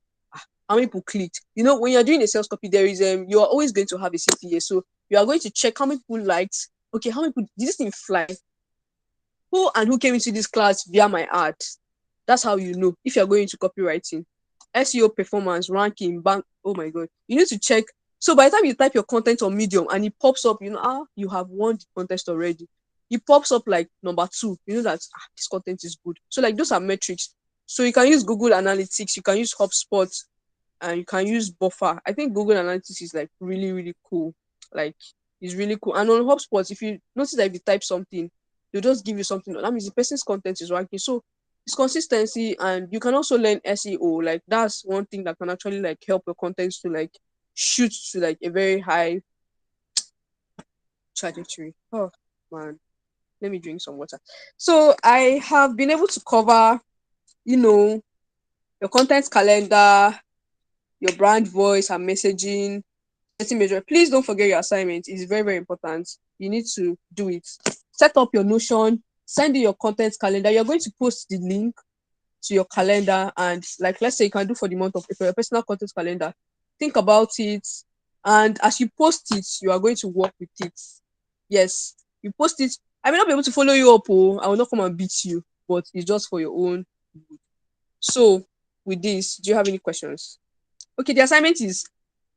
how many people clicked? When you're doing a sales copy, there is you are always going to have a CTA. So you are going to check how many people liked. Okay, how many people did this thing fly? Who came into this class via my ad? That's how you know if you're going into copywriting. SEO performance, ranking, bank. Oh my God. You need to check. So by the time you type your content on Medium and it pops up, you have won the contest already. It pops up like number 2. You know that this content is good. So like those are metrics. So you can use Google Analytics, you can use HubSpot, and you can use Buffer. I think Google Analytics is like really, really cool. Like it's really cool. And on HubSpot, if you notice that if you type something, they'll just give you something. That means the person's content is ranking. So it's consistency, and you can also learn SEO. Like that's one thing that can actually like help your content to like shoot to like a very high trajectory. Oh man, let me drink some water. So I have been able to cover, you know, your content calendar, your brand voice and messaging, setting measure. Please don't forget your assignment. It's very, very important. You need to do it. Set up your Notion, send in your content calendar. You're going to post the link to your calendar, and like let's say you can do for the month of April, your personal content calendar. Think about it, and as you post it, you are going to work with it. Yes, you post it. I may not be able to follow you up, oh, I will not come and beat you, but it's just for your own good. So with this, do you have any questions? Okay, the assignment is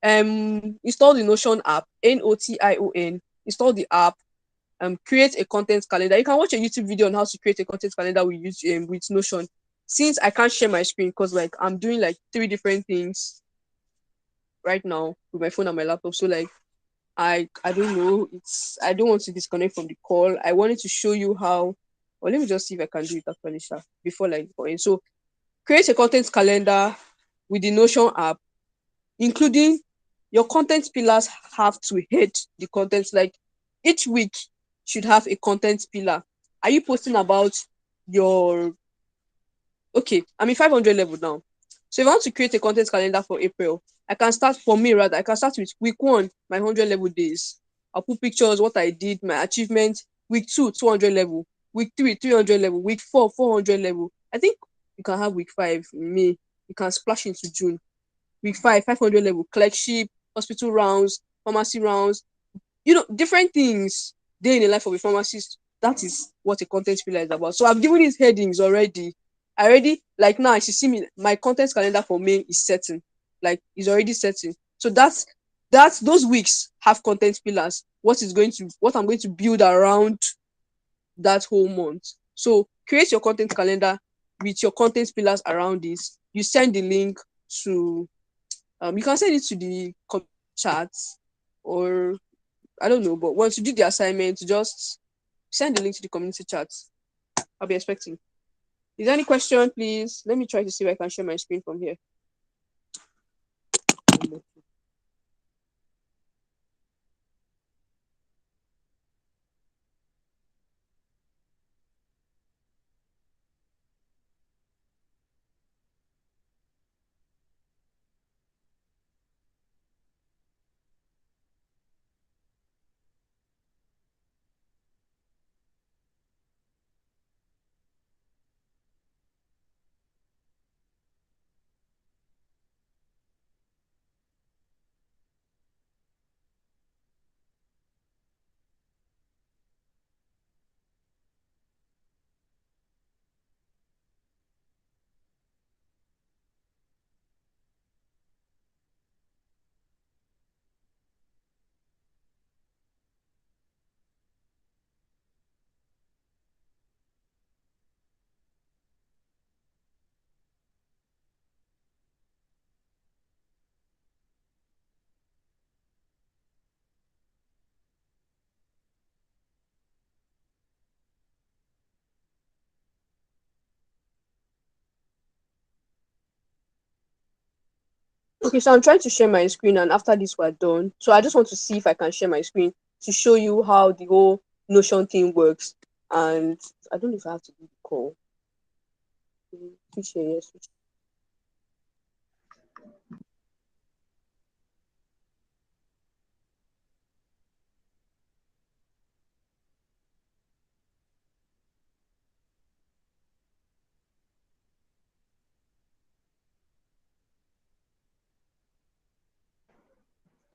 install the Notion app, Notion, install the app, create a content calendar. You can watch a YouTube video on how to create a content calendar with Notion. Since I can't share my screen because like I'm doing like 3 different things right now with my phone and my laptop, so like I don't know, I don't want to disconnect from the call. I wanted to show you how, or let me just see if I can do it actually before like going. So create a content calendar with the Notion app, including your content pillars have to hit the content. Like each week should have a content pillar. Are you posting about your, okay, I'm in 500 level now. So if I want to create a content calendar for April, I can start with week 1, my 100 level days. I'll put pictures, what I did, my achievements. Week 2, 200 level. Week 3, 300 level. Week 4, 400 level. I think you can have week 5 in May. You can splash into June. Week 5, 500 level. Clerkship, hospital rounds, pharmacy rounds. Different things day in the life of a pharmacist. That is what a content pillar is about. So I've given these headings already. Like now, as you see me, my content calendar for May is setting. Like is already setting. So that's those weeks have content pillars. What I'm going to build around that whole month. So create your content calendar with your content pillars around this. You send the link to you can send it to the chat, or I don't know, but once you do the assignment, just send the link to the community chat. I'll be expecting. Is there any question, please? Let me try to see if I can share my screen from here. Okay, so I'm trying to share my screen, and after this we're done. So I just want to see if I can share my screen to show you how the whole Notion thing works. And I don't know if I have to do the call. Please share, yes.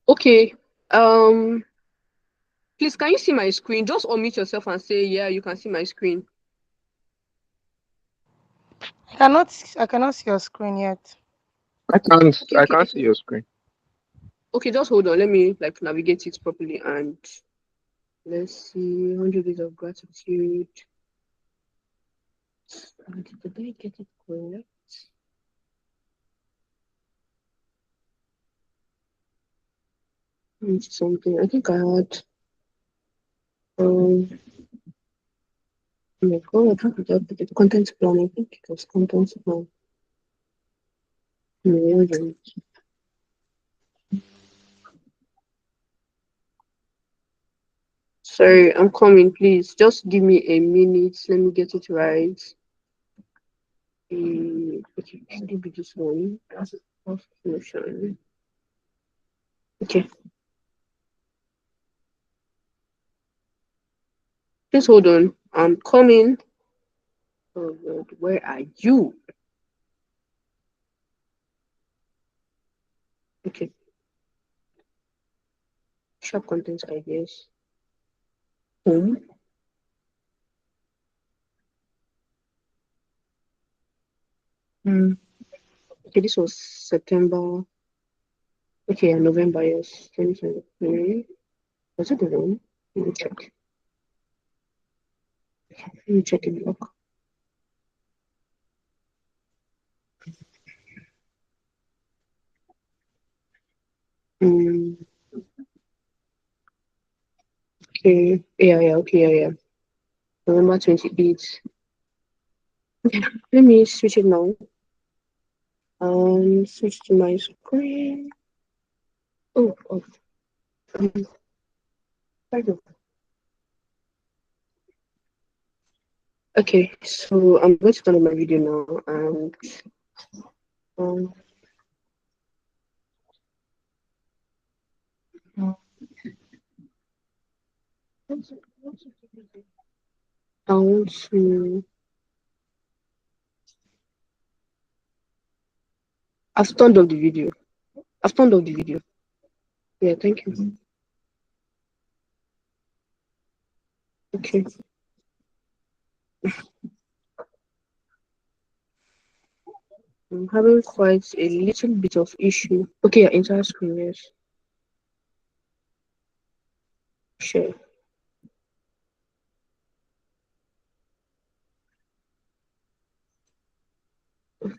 Okay. Please, can you see my screen? Just unmute yourself and say, yeah, you can see my screen. I cannot see your screen yet. Okay, I okay. can't see your screen. Okay, just hold on. Let me like navigate it properly, and let's see. 100 days of gratitude. Did I get it correct? Something. I think I had. Oh my god, how did I put it? Content plan. I think it was content plan. No, sorry, I'm coming. Please, just give me a minute. Let me get it right. Okay, should it be this one? Motion. Okay, please hold on. I'm coming. Oh God, where are you? Okay, sharp content ideas. Home. Okay, this was September. Okay, November, yes. 2023. Was it the one? Let me check. Let me check in the log. Okay, yeah. November 28th. Okay, let me switch it now. Switch to my screen. Oh. Thank you. Okay, so I'm going to turn on my video now and um I want to I've turned off the video. I've turned off the video. Yeah, thank you. Okay. I'm having quite a little bit of issue. Okay, entire screen, yes. Sure.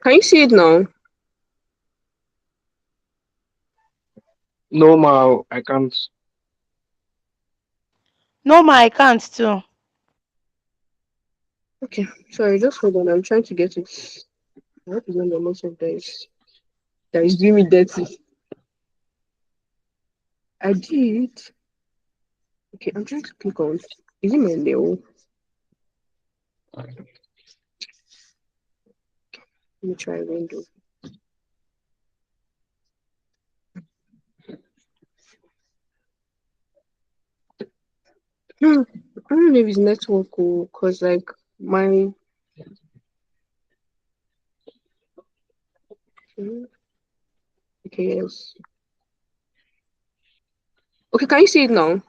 Can you see it now? No, ma, I can't. No, ma, I can't too. Okay, sorry, just hold on. I'm trying to get it. I hope it's not the most of this. That is doing me dirty. I did. Okay, I'm trying to click on. Is it my nail? Let me try window. I don't know if it's network or because like my okay, yes. Okay, can you see it now?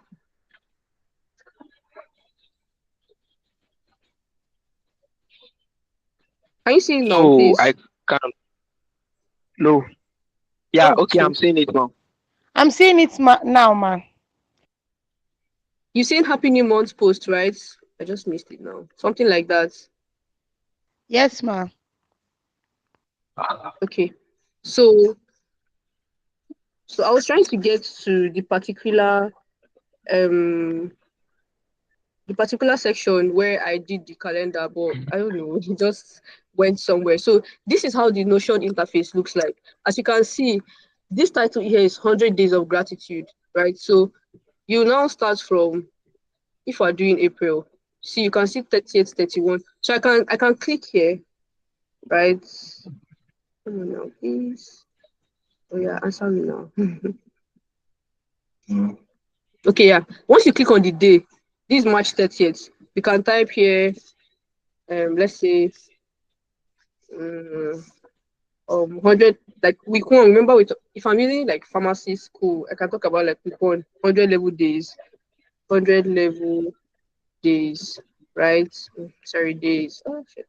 Can you see it now, No, I please? can't. No. Yeah, okay, Okay. I'm saying it now. I'm seeing it now, ma. You seen Happy New Month post, right? I just missed it now. Something like that. Yes, ma. Okay. So I was trying to get to um the particular section where I did the calendar, but I don't know, it just went somewhere. So this is how the Notion interface looks like. As you can see, this title here is 100 Days of Gratitude, right? So you now start from, if we're doing April, see, you can see 30th, 31. So I can click here, right? Come on now, please. Oh yeah, answer me now. Okay, yeah. Once you click on the day, this is March 30th. You can type here, let's say, um, 100, like week one. Remember, if I'm using like pharmacy school, I can talk about like week one, 100 level days, 100 level days, right? Sorry, days. Oh shit,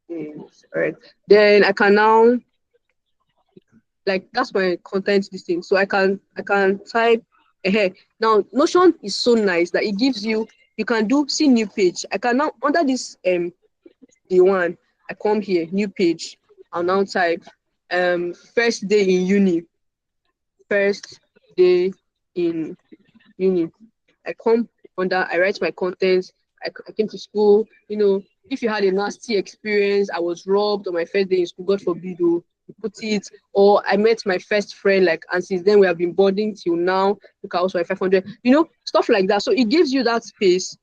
days. All right. Then I can now, like, that's my content this thing. So I can type ahead. Now Notion is so nice that it gives you, you can do see new page. I can now under this the one, I come here, new page. I'll now type first day in uni. First day in uni. I come under, I write my contents. I came to school, if you had a nasty experience, I was robbed on my first day in school, God forbid, you put it, or I met my first friend, like, and since then we have been bonding till now. Look at also my 500, stuff like that. So it gives you that space.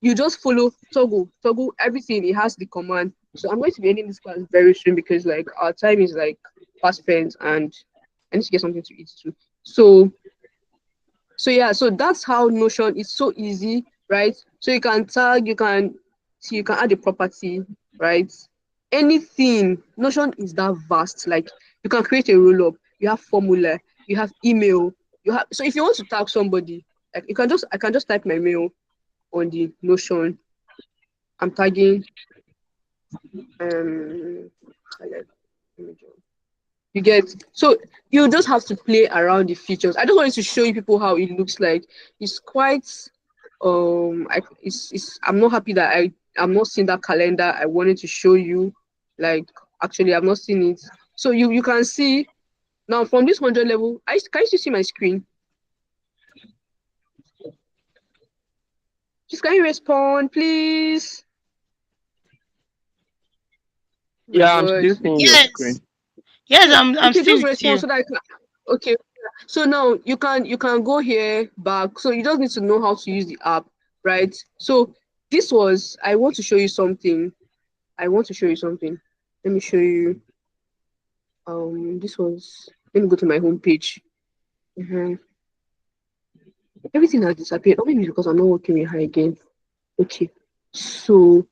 You just follow toggle everything. It has the command. So I'm going to be ending this class very soon because like our time is like fast spent and I need to get something to eat too. So yeah, so that's how Notion is so easy, right? So you can tag, you can add a property, right? Anything. Notion is that vast. Like you can create a roll-up, you have formula, you have email, so if you want to tag somebody, like I can just type my mail on the Notion. I'm tagging you get, so you just have to play around the features. I just wanted to show you people how it looks like. It's quite I'm not happy that I'm not seeing that calendar. I wanted to show you, like, actually I've not seen it. So you can see now from this 100 level. Can you see my screen? Just can you respond, please? Yeah, I'm God. still seeing your Yes. screen. Yes, So I'm okay, still just with respond you. so that I can. Okay. So now you can go here back. So you just need to know how to use the app, right? So I want to show you something. I want to show you something. Let me show you. Let me go to my home page. Everything has disappeared. Oh, maybe it's because I'm not working with her again. Okay. So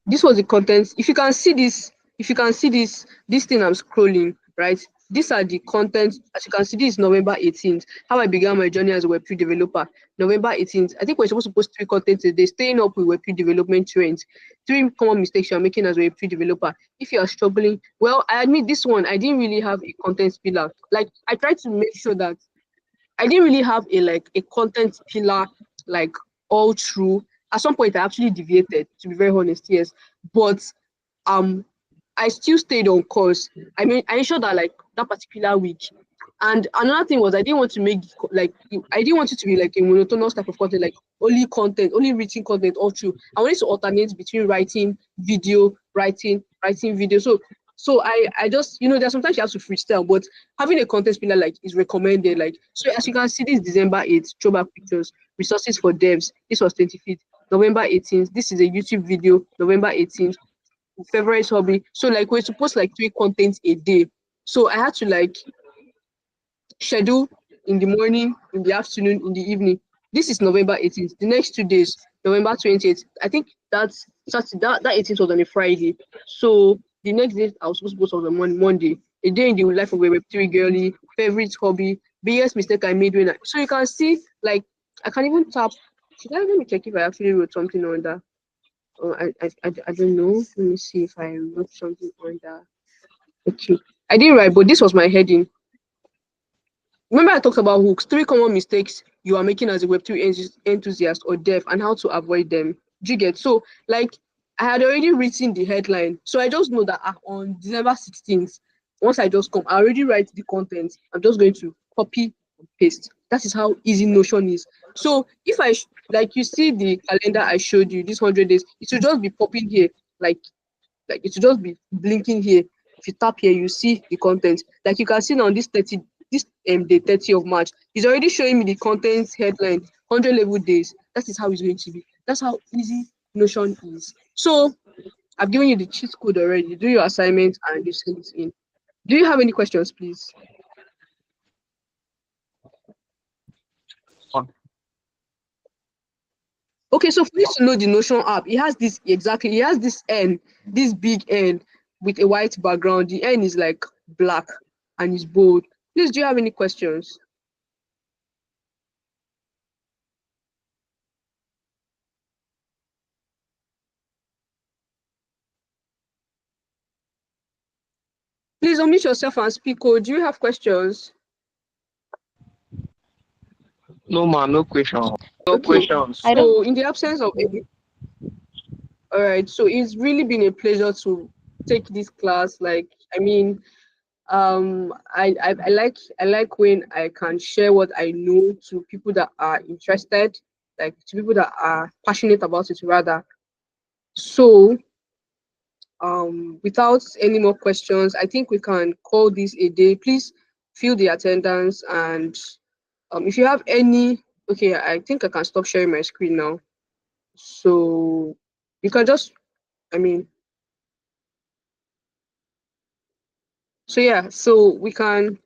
this was the contents. If you can see this thing I'm scrolling, right? These are the contents. As you can see, this is November 18th. How I began my journey as a Web3 developer. November 18th. I think we're supposed to post 3 contents a day, staying up with Web3 development trends. 3 common mistakes you're making as a Web3 developer. If you are struggling, well, I admit this one, I didn't really have a content pillar. Like, I tried to make sure that I didn't really have a content pillar like all through. At some point, I actually deviated, to be very honest, yes. But um, I still stayed on course. I mean, I ensured that like that particular week. And another thing was I didn't want to make I didn't want it to be like a monotonous type of content, like only written content all through. I wanted to alternate between writing, video, writing video. So I just, there's sometimes you have to freestyle, but having a content pillar like is recommended. Like, so as you can see, this December 8th, throwback pictures, resources for devs. This was 25th, November 18th. This is a YouTube video, November 18th. Favorite hobby. So like we're supposed to like 3 contents a day. So I had to like schedule in the morning, in the afternoon, in the evening. This is November 18th. The next 2 days, November 28th. I think that's Saturday. That 18th was on a Friday. So the next day I was supposed to post on Monday. A day in the life of a Web3 girly, favorite hobby, biggest mistake I made when so you can see, like, I can even tap. Let me check if I actually wrote something on that. Oh, I don't know. Let me see if I wrote something on that. Okay. I didn't write, but this was my heading. Remember I talked about hooks, 3 common mistakes you are making as a Web2 enthusiast or dev and how to avoid them. Do you get? So, like, I had already written the headline. So I just know that on December 16th, once I just come, I already write the content. I'm just going to copy and paste. That is how easy Notion is. So if like you see the calendar I showed you, this 100 days, it will just be popping here, like it will just be blinking here. If you tap here, you see the content. Like you can see now this day 30th of March, it's already showing me the contents headline, 100 level days. That is how it's going to be. That's how easy Notion is. So I've given you the cheat code already. Do your assignment and you send it in. Do you have any questions, please? Okay, so for you to know the Notion app, it has this N, this big N with a white background. The N is like black and it's bold. Please, do you have any questions? Please unmute yourself and speak. Oh, do you have questions? No, ma, no question. No Okay, questions. I don't. so in the absence of any, All right. So it's really been a pleasure to take this class. Like, I mean, I like when I can share what I know to people that are interested, like to people that are passionate about it rather. So without any more questions, I think we can call this a day. Please fill the attendance, and if you have any, okay, I think I can stop sharing my screen now. So you can just, I mean, so yeah, so we can.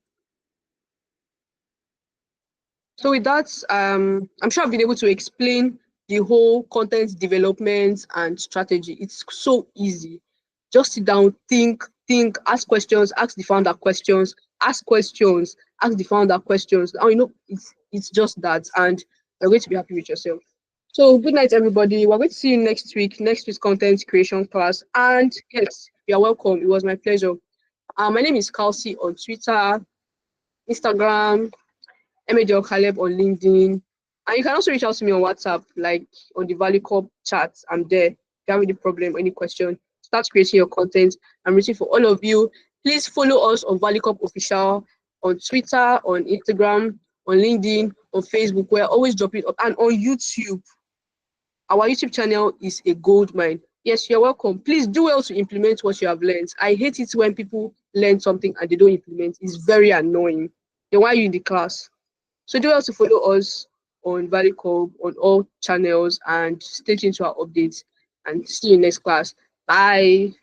So with that, I'm sure I've been able to explain the whole content development and strategy. It's so easy. Just sit down, think, ask questions, ask the founder questions, ask questions, ask the founder questions. Now you know it's just that, and you're going to be happy with yourself. So good night, everybody. We're going to see you next week, next week's content creation class. And yes, you're welcome. It was my pleasure. My name is Kelsey on Twitter, Instagram, Emejio Caleb on LinkedIn. And you can also reach out to me on WhatsApp, like on the Valley Corp chat. I'm there. If you have any problem, any question, start creating your content. I'm waiting for all of you. Please follow us on Valley Corp Official on Twitter, on Instagram, on LinkedIn, on Facebook. We're always dropping up. And on YouTube. Our YouTube channel is a gold mine. Yes, you're welcome. Please do well to implement what you have learned. I hate it when people learn something and they don't implement. It's very annoying. Then why are you in the class? So do also follow us on ValleyCorp on all channels and stay tuned to our updates and see you next class. Bye.